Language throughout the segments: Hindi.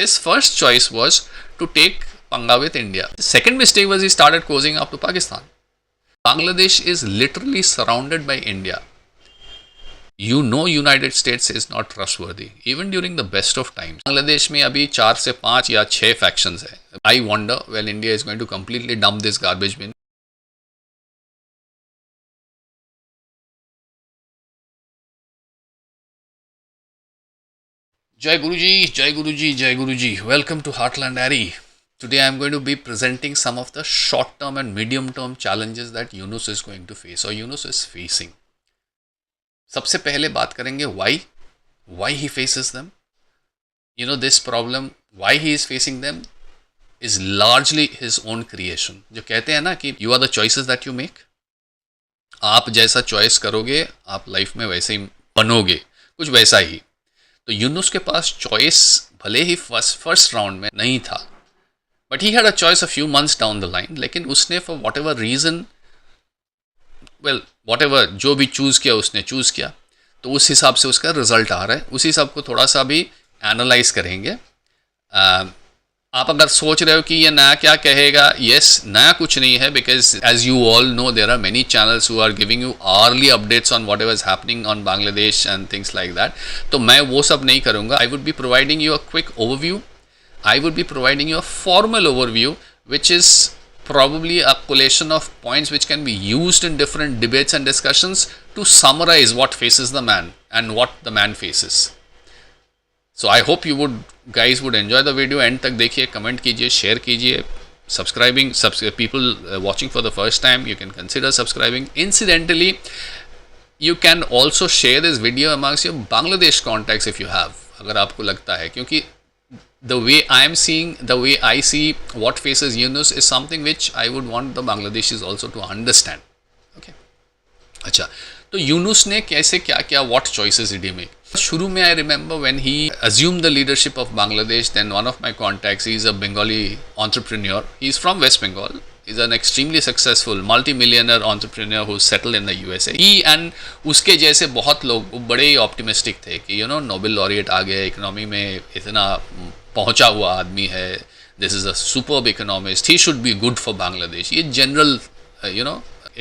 His first choice was to take panga with India. The second mistake was he started cozying up to Pakistan. Bangladesh is literally surrounded by India. You know United States is not trustworthy even during the best of times. Bangladesh में अभी 4 से 5 या 6 factions है. I wonder when India is going to completely dump this garbage bin. Jai Guruji, Jai Guruji, Jai Guruji. Welcome to Heartland Ari. Today I am going to be presenting some of the short term and medium term challenges that Yunus is going to face or Yunus is facing. सबसे पहले बात करेंगे why he faces them. You know, this problem, why he is facing them is largely his own creation. जो कहते हैं ना कि you are the choices that you make. आप जैसा चॉइस करोगे आप लाइफ में वैसे ही बनोगे, कुछ वैसा ही. तो यूनुस के पास चॉइस भले ही फर्स्ट राउंड में नहीं था, but he had a choice a few months down the line. लेकिन उसने for what ever reason, what ever जो भी चूज़ किया उसने चूज़ किया, तो उस हिसाब से उसका रिजल्ट आ रहा है. उसी हिसाब को थोड़ा सा भी एनालाइज करेंगे. आप अगर सोच रहे हो कि ये नया क्या कहेगा, यस, नया कुछ नहीं है, because as you all know there are many channels who are giving you early updates on whatever is happening on Bangladesh and things like that. तो मैं वो सब नहीं करूँगा. I would be providing you a quick overview. I would be providing you a formal overview, which is probably a collation of points which can be used in different debates and discussions to summarize what faces the man and what the man faces. So I hope you guys would enjoy the video. End तक देखिए, कमेंट कीजिए, शेयर कीजिए. People watching for the first time, you can consider subscribing. Incidentally, you can also share this video amongst your Bangladesh contacts if you have, अगर आपको लगता है, क्योंकि the way I see what faces Yunus is something which I would want the Bangladeshis also to understand. Okay. अच्छा, तो यूनुस ने कैसे क्या किया, what choices did he make? शुरू में I remember when he assumed the leadership of Bangladesh, then one of my contacts, he is a Bengali entrepreneur. He is from West Bengal. He is an extremely successful multi-millionaire entrepreneur who settled in the USA. He and उसके जैसे बहुत लोग बड़े ही optimistic थे कि नोबेल लॉरिएट आ गए, इकोनॉमी में इतना पहुंचा हुआ आदमी है, this is a superb economist, he should be good for Bangladesh. ये जनरल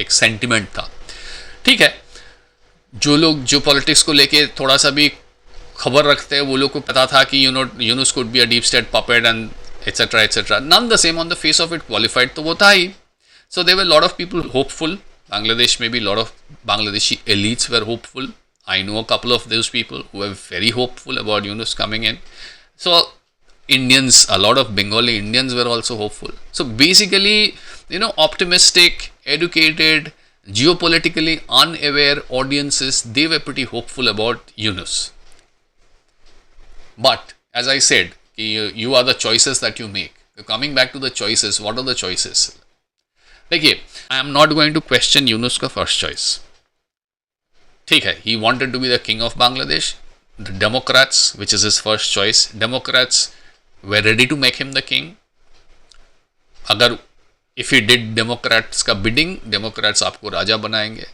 एक सेंटिमेंट था. ठीक है, जो लोग जो पॉलिटिक्स को लेके थोड़ा सा भी खबर रखते हैं वो लोग को पता था कि Yunus could be a deep state puppet and etcetera etcetera. None the same on the face of it qualified, तो वो था ही. So there were lot of people hopeful. Bangladesh में भी lot of Bangladeshi elites were hopeful. I know a couple of those people who were very hopeful about Yunus coming in. So Indians, a lot of Bengali Indians were also hopeful. So basically, optimistic, educated, geopolitically unaware audiences, they were pretty hopeful about Yunus. But as I said, you are the choices that you make. So coming back to the choices, what are the choices? देखिए, I am not going to question Yunus का first choice. ठीक है, he wanted to be the king of Bangladesh. The Democrats, which is his first choice, Democrats were ready to make him the king. अगर if he did Democrats का bidding, Democrats आपको राजा बनाएंगे.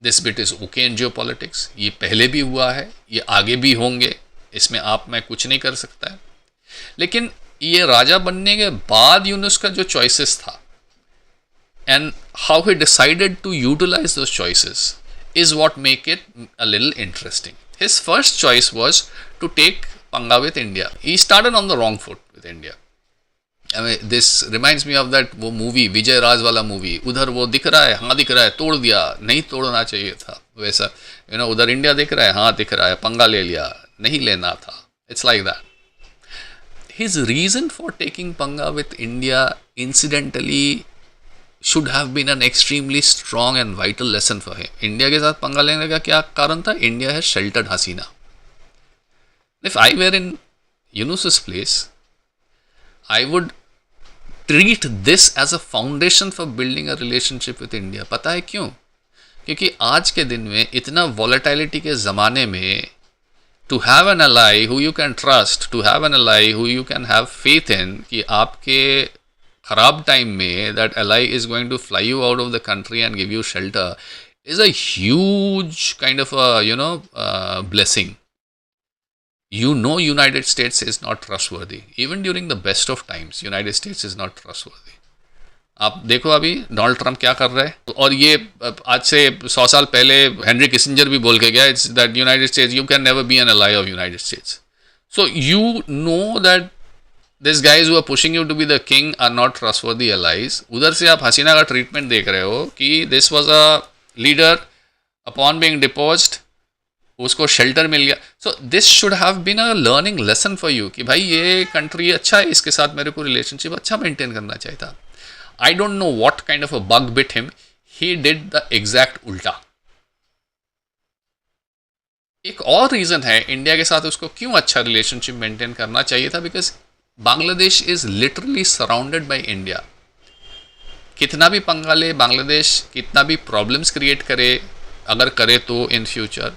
This bit is okay in geopolitics. ये पहले भी हुआ है, ये आगे भी होंगे, इसमें आप मैं कुछ नहीं कर सकता है. लेकिन ये राजा बनने के बाद यूनुस का जो choices था and how he decided to utilize those choices is what make it a little interesting. His first choice was to take पंगा with India. He started on the wrong foot with India. I mean, this reminds me of that वो मूवी, विजय राज वाला मूवी. उधर वो दिख रहा है, हाँ दिख रहा है, तोड़ दिया, नहीं तोड़ना चाहिए था. वैसा उधर इंडिया दिख रहा है, हाँ दिख रहा है, पंगा ले लिया, नहीं लेना था. It's like that. His reason for taking पंगा with India incidentally should have been an extremely strong and vital lesson for him. India के साथ पंगा लेने का क्या कारण था? इंडिया है sheltered Hasina. If I were in Yunus's place, I would treat this as a foundation for building a relationship with India. पता है क्यों? क्योंकि आज के दिन में इतना volatility के ज़माने में to have an ally who you can trust, to have an ally who you can have faith in कि आपके खराब टाइम में that ally is going to fly you out of the country and give you shelter is a huge kind of a blessing. You know United States is not trustworthy. Even during the best of times, United States is not trustworthy. आप देखो अभी डोनाल्ड ट्रंप क्या कर रहा है, और ये आज से 100 साल पहले हेनरी किसिंजर भी बोल के गया, it's that United States, you can never be an ally of United States. So you know that this guys who are pushing you to be the king are not trustworthy allies. उधर से आप हसीना का ट्रीटमेंट देख रहे हो कि this was a leader, upon being deposed उसको शेल्टर मिल गया. So this should have been a learning lesson for you कि भाई ये कंट्री अच्छा है, इसके साथ मेरे को रिलेशनशिप अच्छा मेंटेन करना चाहिए था. I don't know what kind of a bug bit him. He did the exact उल्टा. एक और रीज़न है इंडिया के साथ उसको क्यों अच्छा रिलेशनशिप मेंटेन करना चाहिए था, because Bangladesh is literally surrounded by India. कितना भी पंगा ले बांग्लादेश, कितना भी प्रॉब्लम्स क्रिएट करे, अगर करे तो in future,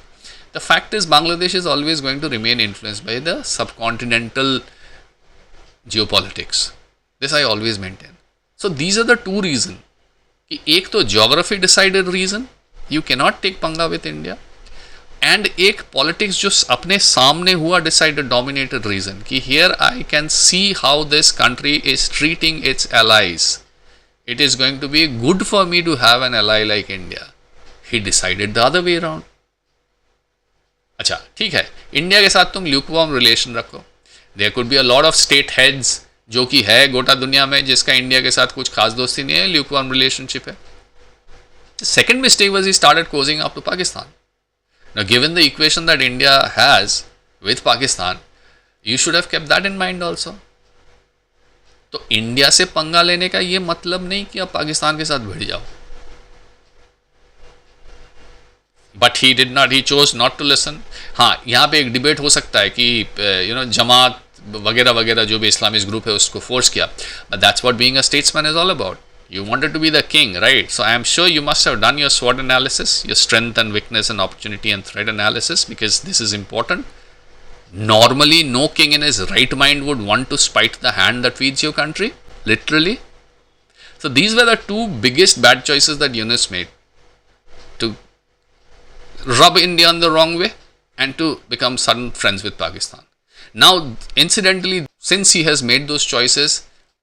the fact is Bangladesh is always going to remain influenced by the subcontinental geopolitics. This I always maintain. So these are the two reasons. कि एक तो geography decided reason, you cannot take पंगा with India, and एक politics जो अपने सामने हुआ decided dominated reason कि here I can see how this country is treating its allies. It is going to be good for me to have an ally like India. He decided the other way around. अच्छा ठीक है, इंडिया के साथ तुम lukewarm relation रखो. There could be a lot of state heads जो कि है गोटा दुनिया में जिसका इंडिया के साथ कुछ खास दोस्ती नहीं है, ल्यूकवार्म रिलेशनशिप है. Second mistake was he started closing up to Pakistan. Now given the equation that India has with Pakistan, you should have kept that in mind also. तो इंडिया से पंगा लेने का ये मतलब नहीं कि आप पाकिस्तान के साथ भिड़ जाओ. But he did not, he chose not to listen. हाँ, यहाँ पे एक डिबेट हो सकता है कि जमात वगैरह वगैरह जो भी इस्लामिस्ट ग्रुप है उसको फोर्स किया, but that's what being a statesman is all about. You wanted to be the king, right? So I am sure you must have done your SWOT analysis, your strength and weakness and opportunity and threat analysis, because this is important. Normally, no king in his right mind would want to spite the hand that feeds your country, literally. So these were the two biggest bad choices that Yunus made, to rub India in the wrong way and to become sudden friends with Pakistan. Now, incidentally, since he has made those choices,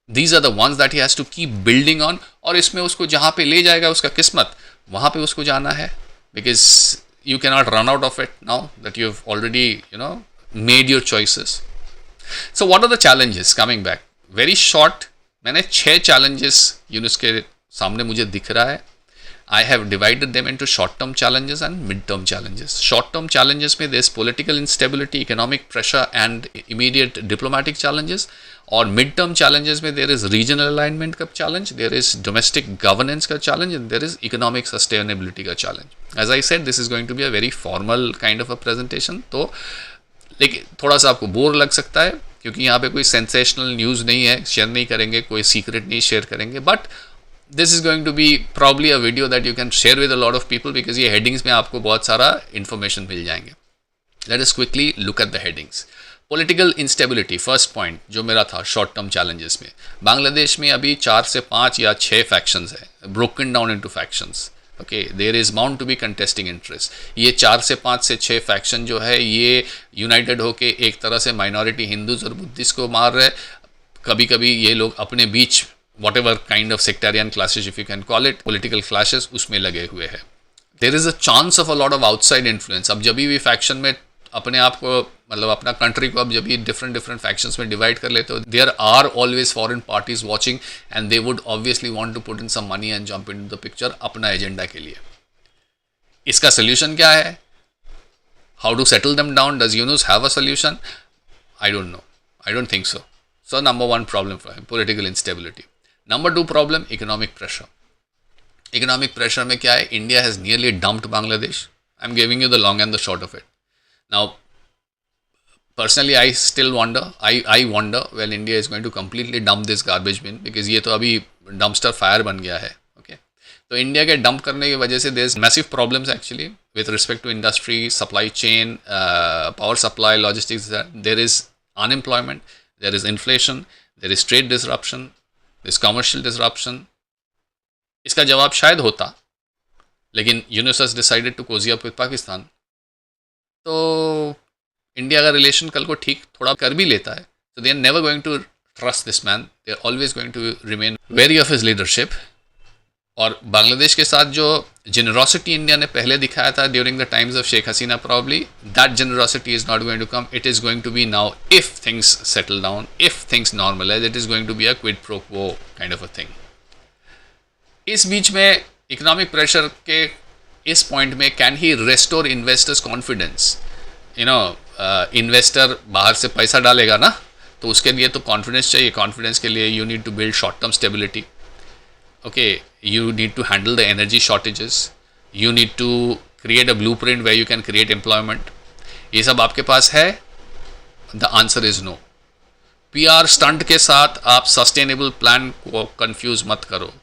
these are the ones that he has to keep building on. और इसमें उसको जहाँ पे ले जाएगा उसका किस्मत, वहाँ पे उसको जाना है, because you cannot run out of it now that you have already, made your choices. So what are the challenges? Coming back, very short, मैंने 6 challenges यूनुस के सामने मुझे दिख रहा है. I have divided them into short-term challenges and mid-term challenges. Short-term challenges में there is political instability, economic pressure and immediate diplomatic challenges. और mid-term challenges में there is regional alignment का challenge, there is domestic governance का challenge, and there is economic sustainability का challenge. As I said, this is going to be a very formal kind of a presentation. तो लेकिन थोड़ा सा आपको बोर लग सकता है क्योंकि यहाँ पे कोई सेंसेशनल न्यूज़ नहीं है, शेयर नहीं करेंगे, कोई सीक्रेट नहीं शेयर करेंगे, but this is going to be probably a video that you can share with a lot of people because ये headings में आपको बहुत सारा information मिल जाएंगे. Let us quickly look at the headings. Political instability, first point जो मेरा था short term challenges में. बांग्लादेश में अभी 4 से 5 या 6 factions है, broken down into factions. Okay, there is bound to be contesting interest. ये 4 से 5 से 6 faction जो है ये united होके एक तरह से minority हिंदूज और बुद्धिस्ट को मार रहे. कभी कभी ये लोग अपने बीच whatever kind of sectarian clashes, if you can call it, political clashes, उसमें लगे हुए हैं. There is a chance of a lot of outside influence. अब जब भी faction में अपने आप को मतलब अपना country को अब जब भी different factions में divide कर लेते हो, there are always foreign parties watching and they would obviously want to put in some money and jump into the picture अपना एजेंडा के लिए. इसका solution क्या है? How to settle them down? Does Yunus have a solution? I don't know. I don't think so. So number one problem for him, political instability. Number 2 problem, economic pressure. Economic pressure में क्या है? India has nearly dumped Bangladesh. I'm giving you the long and the short of it. Now, personally, I still wonder. I wonder when India is going to completely dump this garbage bin because ये तो अभी dumpster fire बन गया है. Okay. तो इंडिया के डंप करने की वजह से there's massive problems actually with respect to industry, supply chain, power supply, logistics. There is unemployment, there is inflation, there is trade disruption. This commercial disruption. इसका जवाब शायद होता, लेकिन Yunus has decided to cozy up with Pakistan. तो इंडिया का रिलेशन कल को ठीक थोड़ा कर भी लेता है, तो they are never going to trust this man, they are always going to remain very of his leadership. और बांग्लादेश के साथ जो जेनरोसिटी इंडिया ने पहले दिखाया था during the times of Sheikh Hasina, probably that generosity is not going to come, it is going to be now if things settle down, if things normalize, it is going to be a quid pro quo kind of a thing. इस बीच में इकोनॉमिक प्रेशर के इस पॉइंट में can he restore investors confidence? You know, investor बाहर से पैसा डालेगा ना, तो उसके लिए तो कॉन्फिडेंस चाहिए। कॉन्फिडेंस के लिए you need to build short term stability, okay, you need to handle the energy shortages, you need to create a blueprint where you can create employment. ये सब आपके पास है? The answer is no. PR stunt के साथ आप सस्टेनेबल प्लान को कंफ्यूज मत करो।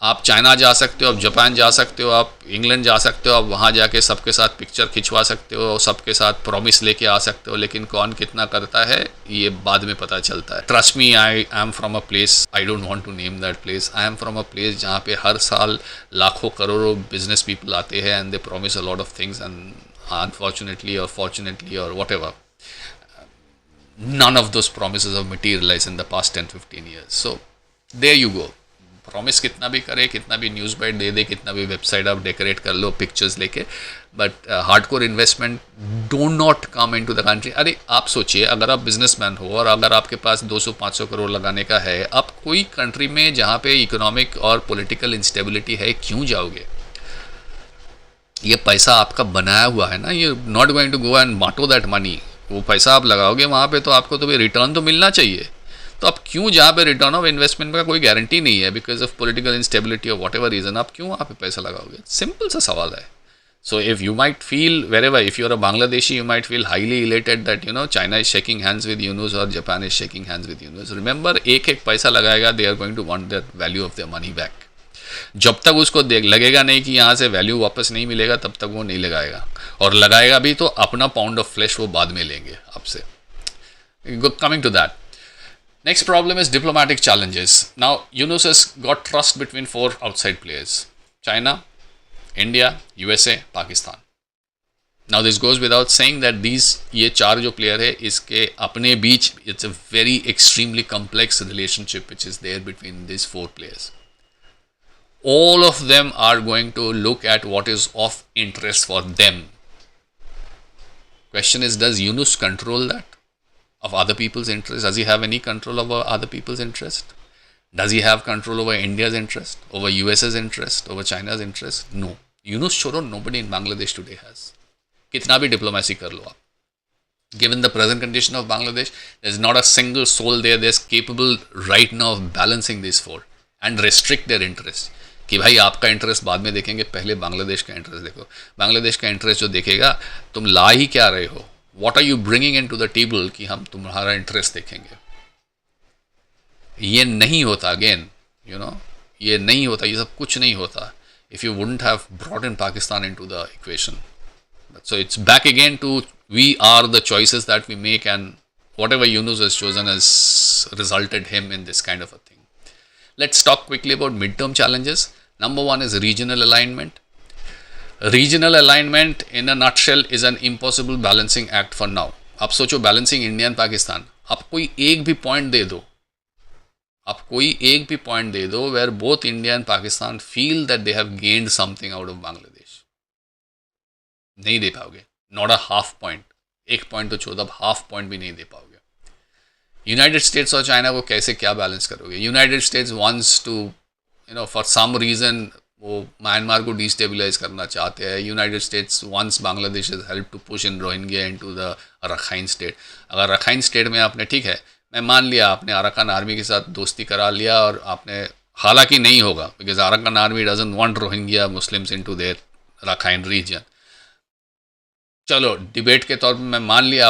आप चाइना जा सकते हो, आप जापान जा सकते हो, आप इंग्लैंड जा सकते हो, आप वहाँ जाके सबके साथ पिक्चर खिंचवा सकते हो, सबके साथ प्रॉमिस लेके आ सकते हो, लेकिन कौन कितना करता है ये बाद में पता चलता है। Trust me, I am from a place, I don't want to name that place, I am from a place जहाँ पे हर साल लाखों करोड़ों बिजनेस पीपल आते हैं and they promise a lot of things and unfortunately और फॉर्चुनेटली और what ever, none of those promises have materialized in the past 10-15 years. So there you go. Promise कितना भी करे, कितना भी न्यूज़ बाइट दे दे, कितना भी वेबसाइट आप डेकोरेट कर लो पिक्चर्स लेके, but hardcore investment don't not come into the country. अरे आप सोचिए, अगर आप बिजनेसमैन हो और अगर आपके पास 200-500 करोड़ लगाने का है, आप कोई कंट्री में जहाँ पे इकोनॉमिक और पॉलिटिकल इंस्टेबिलिटी है क्यों जाओगे? ये पैसा आपका बनाया हुआ है ना, ये not going to go and बांटो दैट मनी। वो पैसा आप लगाओगे वहाँ पे तो आपको तो भी रिटर्न तो मिलना चाहिए, तो आप क्यों जहाँ पे रिटर्न ऑफ इन्वेस्टमेंट का कोई गारंटी नहीं है बिकॉज ऑफ पॉलिटिकल इंस्टेबिलिटी और वॉट एवर रीजन, आप क्यों वहाँ पे पैसा लगाओगे? सिंपल सा सवाल है। So if you might feel wherever, if you are a Bangladeshi, you might feel highly elated that you know China is shaking hands with Yunus और Japan is shaking hands with Yunus. Remember, एक एक पैसा लगाएगा, they are going to want that value of their money back. जब तक उसको लगेगा नहीं कि यहाँ से वैल्यू वापस नहीं मिलेगा, तब तक वो नहीं लगाएगा, और लगाएगा भी तो अपना पाउंड ऑफ फ्लैश वो बाद में लेंगे आपसे। Coming to that, next problem is diplomatic challenges. Now, Yunus has got trust between 4 outside players: China, India, USA, Pakistan. Now, this goes without saying that ये 4 जो player है, इसके अपने बीच it's a very extremely complex relationship which is there between these 4 players. All of them are going to look at what is of interest for them. Question is, does Yunus control that? Of other people's interest? Does he have any control over other people's interest? Does he have control over India's interest, over US's interest, over China's interest? No. Yunus Choro, nobody in Bangladesh today has. कितना भी diplomacy कर लो आप. Given the present condition of Bangladesh, there's not a single soul there that's capable right now of balancing these 4 and restrict their interest. कि भाई आपका इंटरेस्ट बाद में देखेंगे, पहले बांग्लादेश का इंटरेस्ट देखो। बांग्लादेश का इंटरेस्ट जो देखेगा, तुम ला ही क्या रहे हो, What are you bringing into the table कि हम तुम्हारा इंटरेस्ट देखेंगे? ये नहीं होता, अगेन यू नो, ये नहीं होता, ये सब कुछ नहीं होता if you wouldn't have brought in Pakistan into the equation. So it's back again to we are the choices that we make, and whatever Yunus has chosen has resulted him in this kind of a thing. Let's talk quickly about midterm challenges. Number 1 is regional alignment. Regional alignment in a nutshell is an impossible balancing act for now. आप सोचो, बैलेंसिंग इंडिया एंड पाकिस्तान, आप कोई एक भी पॉइंट दे दो, आप कोई एक भी पॉइंट दे दो where both India and Pakistan feel that they have gained something out of Bangladesh, नहीं दे पाओगे। नॉट अ हाफ पॉइंट, एक पॉइंट तो छोड़, अब हाफ पॉइंट भी नहीं दे पाओगे। यूनाइटेड स्टेट्स और चाइना को कैसे क्या बैलेंस करोगे? United States wants to you know for some reason वो म्यांमार को डिस्टेबलाइज करना चाहते हैं। United States wants Bangladesh is help to push in Rohingya into the Rakhine state. अगर रखाइन स्टेट में आपने, ठीक है मैं मान लिया, आपने अराकान आर्मी के साथ दोस्ती करा लिया और आपने, हालांकि नहीं होगा because Arakan Army doesn't want Rohingya Muslims into their Rakhine region. चलो डिबेट के तौर पर मैं मान लिया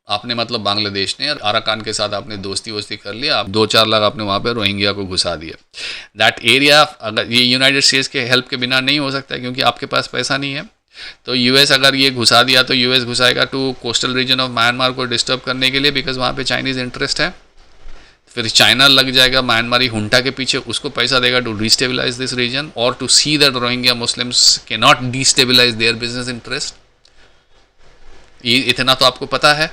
आपने मतलब बांग्लादेश ने अराकान के साथ आपने दोस्ती वोस्ती कर लिया, आप 2-4 लाख आपने वहाँ पे रोहिंग्या को घुसा दिया। दैट एरिया, अगर ये यूनाइटेड स्टेट्स के हेल्प के बिना नहीं हो सकता क्योंकि आपके पास पैसा नहीं है, तो यूएस अगर ये घुसा दिया तो यूएस घुसाएगा to coastal region of Myanmar को डिस्टर्ब करने के लिए, बिकॉज वहाँ पे चाइनीज़ इंटरेस्ट है। फिर चाइना लग जाएगा म्यांमारी हुंटा के पीछे, उसको पैसा देगा टू डिस्टेबलाइज दिस रीजन और to see that Rohingya Muslims के not destabilise their business interest. ये इतना तो आपको पता है।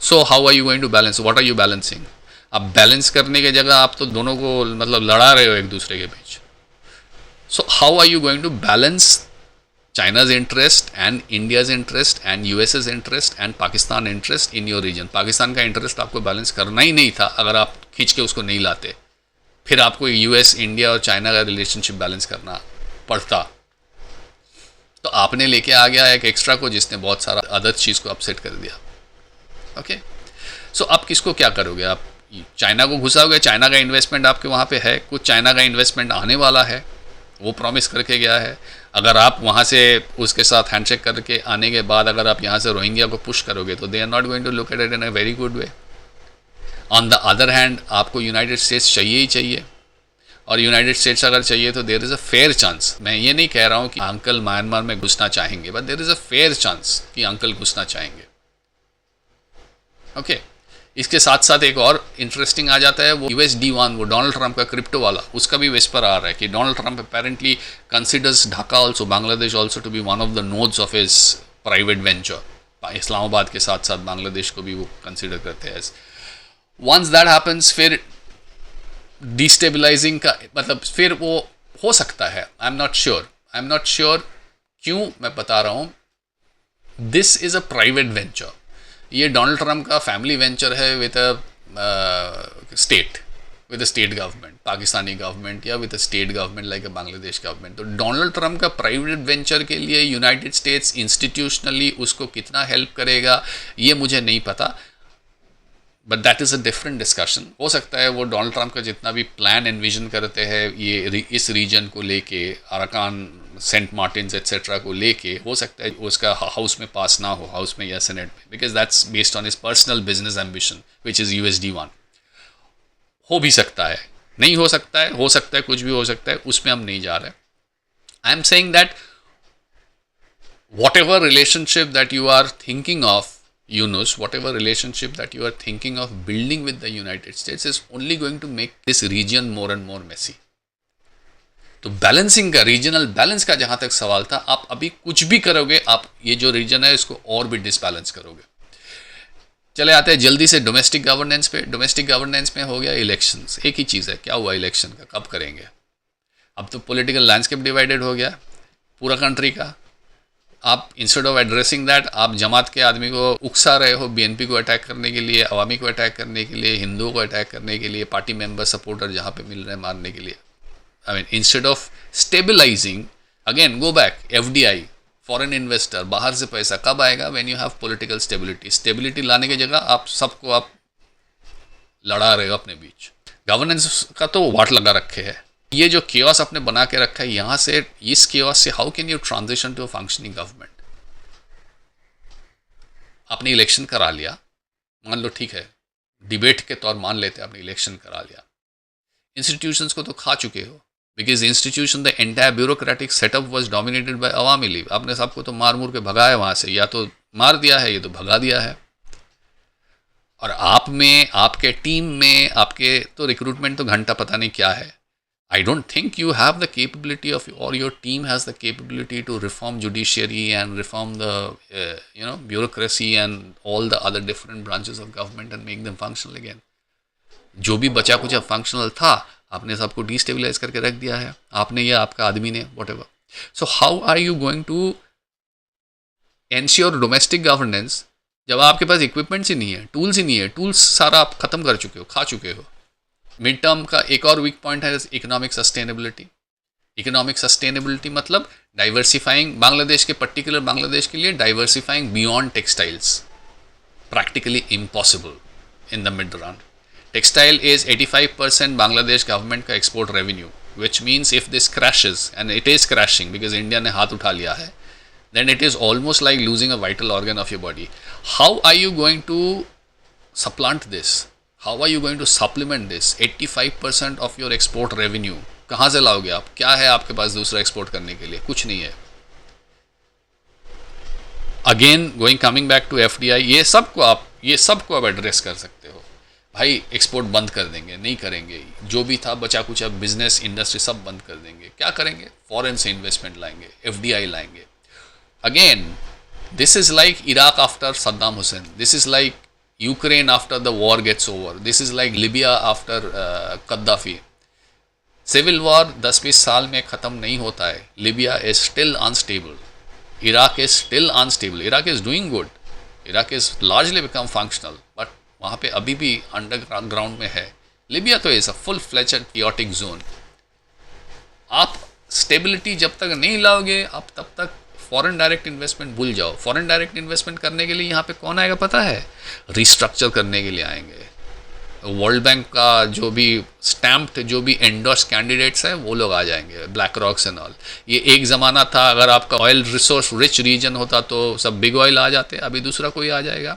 So how are you going to balance, what are you balancing? अब बैलेंस करने की जगह आप तो दोनों को मतलब लड़ा रहे हो एक दूसरे के बीच। So how are you going to balance China's interest and India's interest and US's interest and Pakistan interest in your region? Pakistan का इंटरेस्ट आपको बैलेंस करना ही नहीं था अगर आप खींच के उसको नहीं लाते, फिर आपको यूएस, इंडिया और चाइना का रिलेशनशिप बैलेंस करना पड़ता। तो आपने लेके आ गया एक एक्स्ट्रा को जिसने बहुत सारा अदर चीज़ को अपसेट कर दिया। ओके, सो आप किसको क्या करोगे? आप चाइना को घुसाओगे? चाइना का इन्वेस्टमेंट आपके वहाँ पे है, कुछ चाइना का इन्वेस्टमेंट आने वाला है, वो प्रॉमिस करके गया है। अगर आप वहाँ से उसके साथ हैंडशेक करके आने के बाद अगर आप यहाँ से रोहिंग्या को पुश करोगे तो they are not going to look at it in a very good way. On the other hand आपको यूनाइटेड स्टेट्स चाहिए ही चाहिए, और यूनाइटेड स्टेट्स अगर चाहिए तो there is a fair chance, मैं ये नहीं कह रहा हूँ कि अंकल म्यांमार में घुसना चाहेंगे, but there is a fair chance कि अंकल घुसना चाहेंगे। ओके, इसके साथ साथ एक और इंटरेस्टिंग आ जाता है, वो USD1, वो डोनाल्ड ट्रंप का क्रिप्टो वाला, उसका भी विस्पर आ रहा है कि Donald Trump apparently considers Dhaka also, Bangladesh also to be one of the nodes of his private venture. Islamabad के साथ साथ बांग्लादेश को भी वो कंसिडर करते हैं। वंस दैट हैपन्स, फिर डिस्टेबलाइजिंग का मतलब फिर वो हो सकता है। आई एम नॉट श्योर क्यों मैं बता रहा हूँ, this is a private venture, ये डोनाल्ड ट्रंप का फैमिली वेंचर है with a state government, Pakistani government या with a state government like a Bangladesh government. तो डोनाल्ड ट्रंप का प्राइवेट वेंचर के लिए यूनाइटेड स्टेट्स इंस्टीट्यूशनली उसको कितना हेल्प करेगा ये मुझे नहीं पता, but that is a different discussion. हो सकता है वो डोनाल्ड ट्रंप का जितना भी प्लान एनविजन करते हैं ये इस रीजन को लेके, अराकान, सेंट मार्टिन्स एट्सेट्रा को लेके, हो सकता है उसका हाउस में पास ना हो, हाउस में या सेनेट में, because that's based on his personal business ambition which is USD1। हो भी सकता है, नहीं हो सकता है कुछ भी हो सकता है, उसमें हम नहीं जा रहे। I am saying that whatever relationship that you are thinking of, Yunus, whatever relationship that you are thinking of building with the United States is only going to make this region more and more messy. तो बैलेंसिंग का, रीजनल बैलेंस का जहां तक सवाल था, आप अभी कुछ भी करोगे आप ये जो रीजन है इसको और भी डिसबैलेंस करोगे। चले आते हैं जल्दी से डोमेस्टिक गवर्नेंस पे। डोमेस्टिक गवर्नेंस में हो गया इलेक्शंस, एक ही चीज़ है, क्या हुआ इलेक्शन का, कब करेंगे? अब तो पॉलिटिकल लैंडस्केप डिवाइडेड हो गया पूरा कंट्री का। आप इंस्टेड ऑफ एड्रेसिंग दैट, आप जमात के आदमी को उकसा रहे हो BNP को अटैक करने के लिए, अवामी को अटैक करने के लिए, हिंदुओं को अटैक करने के लिए, पार्टी मेंबर सपोर्टर जहाँ पे मिल रहे हैं मारने के लिए। I mean instead of stabilizing, again go back, FDI, foreign investor, बाहर से पैसा कब आएगा? When you have political stability. Stability लाने की जगह आप सबको आप लड़ा रहे हो अपने बीच। गवर्नेंस का तो वाट लगा रखे है। ये जो केओस आपने बना के रखा है, यहां से, इस केओस से how can you transition to a functioning government? आपने इलेक्शन करा लिया, मान लो ठीक है, डिबेट के तौर मान लेते हैं आपने इलेक्शन करा लिया, इंस्टीट्यूशंस को तो खा चुके हो, because institution, the entire bureaucratic setup was dominated by Awami league. आपने सबको तो मार मूर के भगाया वहां से, या तो मार दिया है या तो भगा दिया है। और आप में, आपके टीम में, आपके तो रिक्रूटमेंट तो घंटा पता नहीं क्या है। I don't think you have the capability of, or your team has the capability to reform judiciary and reform the bureaucracy and all the other different branches of government and make them functional again. जो भी बचा कुछ फंक्शनल था आपने सबको डिस्टेबलाइज करके रख दिया है, आपने या आपका आदमी ने, whatever. So how are you going to ensure domestic governance जब आपके पास इक्विपमेंट्स ही नहीं है, टूल्स ही नहीं है? टूल्स सारा आप खत्म कर चुके हो, खा चुके हो। मिड टर्म का एक और वीक पॉइंट है इकोनॉमिक सस्टेनेबिलिटी। इकोनॉमिक सस्टेनेबिलिटी मतलब डाइवर्सिफाइंग, बांग्लादेश के, पर्टिकुलर बांग्लादेश के लिए diversifying beyond textiles, practically impossible in the mid run. Textile is 85% Bangladesh government का export revenue, which means if this crashes, and it is crashing because India ने हाथ उठा लिया है, then it is almost like losing a vital organ of your body. How are you going to सप्लांट this? How are you going to supplement this? 85% of your export revenue कहाँ से लाओगे आप? क्या है आपके पास दूसरा एक्सपोर्ट करने के लिए? कुछ नहीं है। Again coming back to FDI, ये सबको आप एड्रेस कर सकते हो। भाई एक्सपोर्ट बंद कर देंगे, नहीं करेंगे, जो भी था बचा कुछ अब बिजनेस इंडस्ट्री सब बंद कर देंगे। क्या करेंगे? फॉरेन से इन्वेस्टमेंट लाएंगे, FDI लाएंगे। Again This is like Iraq after Saddam Hussein. This is like Ukraine after the war gets over. This is like Libya after Gaddafi. Civil war 10-20 साल में ख़त्म नहीं होता है. Libya is still unstable. Iraq is still unstable. Iraq is doing good. Iraq is largely become functional, but वहाँ पे अभी भी अंडरग्राउंड में है. लिबिया तो is a full fledged chaotic zone. आप स्टेबिलिटी जब तक नहीं लाओगे, आप तब तक फॉरेन डायरेक्ट इन्वेस्टमेंट भूल जाओ. फॉरेन डायरेक्ट इन्वेस्टमेंट करने के लिए यहाँ पे कौन आएगा पता है? रिस्ट्रक्चर करने के लिए आएंगे. वर्ल्ड बैंक का जो भी स्टैम्प्ड जो भी एंडोर्स कैंडिडेट्स हैं वो लोग आ जाएंगे, ब्लैक रॉक्स एंड ऑल. ये एक ज़माना था, अगर आपका ऑयल रिसोर्स रिच रीजन होता तो सब बिग ऑयल आ जाते. अभी दूसरा कोई आ जाएगा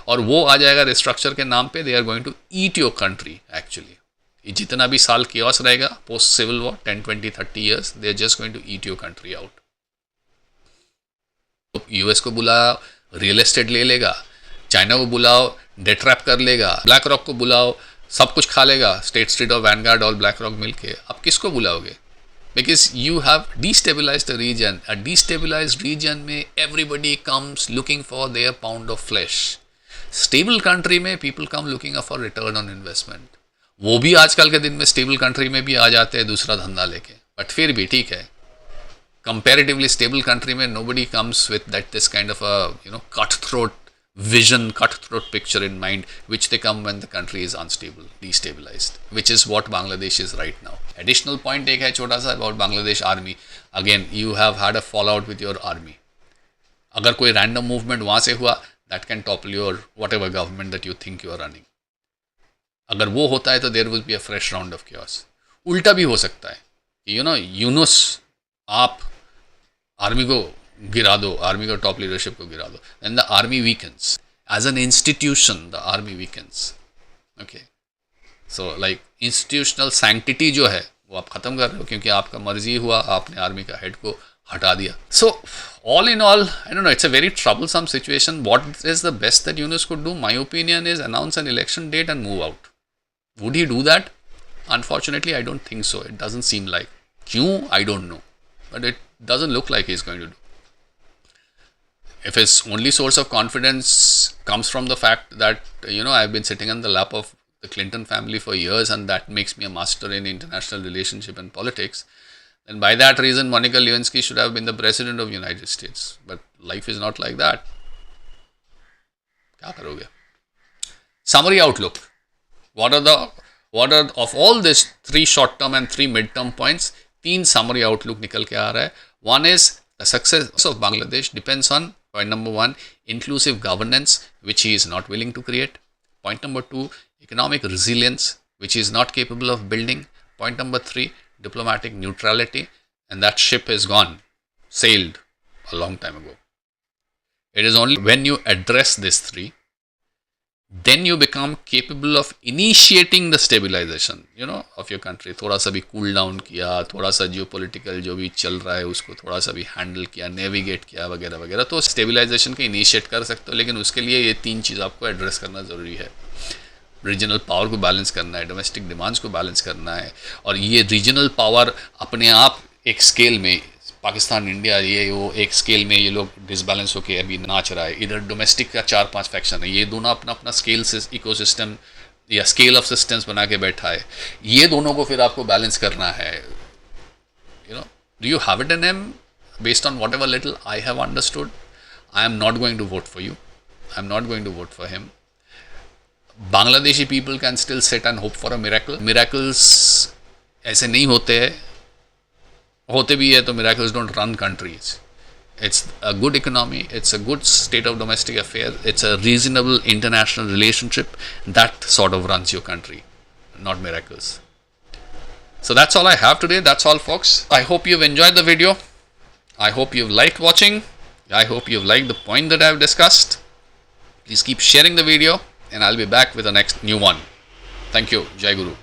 और वो आ जाएगा रिस्ट्रक्चर के नाम पे. They are going to eat your country. Actually जितना भी साल कियोस रहेगा post civil war 10, 20, 30 years, they are just going to eat your country out. US को बुलाओ, रियल एस्टेट ले लेगा. चाइना को बुलाओ, डेट ट्रैप कर लेगा. ब्लैक रॉक को बुलाओ, सब कुछ खा लेगा. स्टेट स्ट्रीट और वैनगार्ड और ब्लैक रॉक मिलके. अब किसको बुलाओगे? Because you have destabilise the region. A destabilise region में everybody comes looking for their pound of flesh. Stable country में people come looking for return on investment. वो भी आजकल के दिन में स्टेबल कंट्री में भी आ जाते हैं दूसरा धंधा लेके, बट फिर भी ठीक है. कंपेरेटिवली स्टेबल कंट्री में nobody comes with that this kind of a cutthroat vision, cutthroat picture in mind, which they come when the country is unstable, destabilized, which is what Bangladesh is right now. Additional point एक है छोटा सा about Bangladesh army. Again, you have had a fallout with your army. अगर कोई random movement वहाँ से हुआ, that can topple your whatever government that you think you are running. अगर वो होता है तो there will be a fresh round of chaos. उल्टा भी हो सकता है कि यूनुस आप आर्मी को गिरा दो, आर्मी का टॉप लीडरशिप को गिरा दो, and the army weakens as an institution. The army weakens. Okay, so like institutional sanctity जो है वो आप ख़त्म कर रहे हो क्योंकि आपका मर्जी हुआ, आपने आर्मी का हेड को हटा दिया. So all in all, I don't know, it's a very troublesome situation. What is the best that Yunus could do? My opinion is announce an election date and move out. Would he do that? Unfortunately I don't think so. It doesn't seem like. क्यों? I don't know, but it doesn't look like he's going to do. If his only source of confidence comes from the fact that I've been sitting on the lap of the Clinton family for years and that makes me a master in international relationship and politics, then by that reason Monica Lewinsky should have been the president of United States. But life is not like that. क्या करोगे? Summary outlook. What are of all this 3 short term and 3 mid term points? 3 summary outlook निकल के आ रहा है. One is the success of Bangladesh depends on, point number 1, inclusive governance, which he is not willing to create. Point number 2, economic resilience, which he is not capable of building. Point number 3, diplomatic neutrality, and that ship is gone, sailed a long time ago. It is only when you address these 3, then you become capable of initiating the stabilization of your country. थोड़ा सा भी कूल डाउन किया, थोड़ा सा जियोपॉलिटिकल जो भी चल रहा है उसको थोड़ा सा भी हैंडल किया, नेविगेट किया वगैरह वगैरह, तो स्टेबलाइजेशन के इनिशिएट कर सकते हो. लेकिन उसके लिए ये 3 चीज़ आपको एड्रेस करना ज़रूरी है. रीजनल पावर को बैलेंस करना है, डोमेस्टिक डिमांड्स को बैलेंस करना है, और ये रीजनल पावर अपने आप एक स्केल में, पाकिस्तान, इंडिया, ये वो एक स्केल में ये लोग डिसबैलेंस होके अभी नाच रहा है. इधर डोमेस्टिक का 4-5 फैक्शन है, ये दोनों अपना अपना स्केल से इकोसिस्टम या स्केल ऑफ सिस्टम्स बना के बैठा है. ये दोनों को फिर आपको बैलेंस करना है. Do you have it in him? Based on whatever little I have understood, I am not going to vote for you. I am not going to vote for him. Bangladeshi people can still sit and hope for a miracle. Miracles ऐसे नहीं होते हैं, होते भी है तो miracles don't run countries. It's a good economy, it's a good state of domestic affairs, it's a reasonable international relationship that sort of runs your country, not miracles. So that's all I have today. That's all, folks. I hope you've enjoyed the video. I hope you've liked watching. I hope you've liked the point that I've discussed. Please keep sharing the video and I'll be back with the next new one. Thank you. Jai Guru.